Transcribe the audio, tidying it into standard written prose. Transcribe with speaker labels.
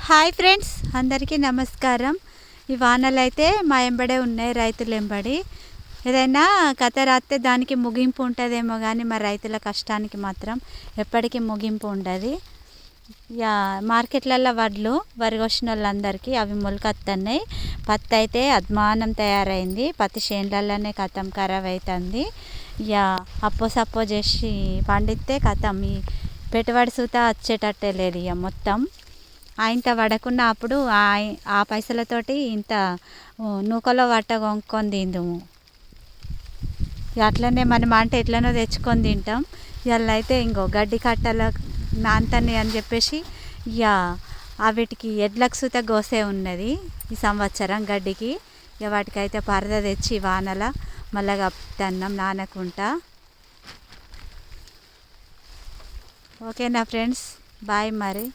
Speaker 1: Hi friends, అందరికీ నమస్కారం. ఈ వానలు అయితే మా ఎంబడే ఉన్నాయి, రైతులు ఎంబడి. ఏదైనా కథ రాస్తే దానికి ముగింపు ఉంటుందేమో కానీ మా రైతుల కష్టానికి మాత్రం ఎప్పటికీ ముగింపు ఉండదు. యా మార్కెట్లలో వరి కోసిన వాళ్ళందరికీ అవి మొలకత్తన్నాయి. పత్తి అయితే అద్మానం తయారైంది. పత్తి చేనులలోనే కథం ఖరాబ్ అవుతుంది. యా అప్పో చేసి పండిస్తే కథం ఈ పెట్టుబడి సూత వచ్చేటట్టే లేదు. ఇక మొత్తం ఇంత పడకున్న అప్పుడు ఆ పైసలతోటి ఇంత నూకలో వట్ట కొనుక్కొని తిందుము. అట్లనే మనం అంటే ఎట్లనో తెచ్చుకొని తింటాం. ఇవాళ అయితే ఇంకో గడ్డి కట్టల నాంతని అని చెప్పేసి ఇక వీటికి ఎడ్లకు సూత గోసే ఉన్నది ఈ సంవత్సరం గడ్డికి. ఇక వాటికైతే పరద తెచ్చి వానల మళ్ళా కప్పుతన్నాం నానకుంటా. ఓకేనా ఫ్రెండ్స్, బాయ్ మరి.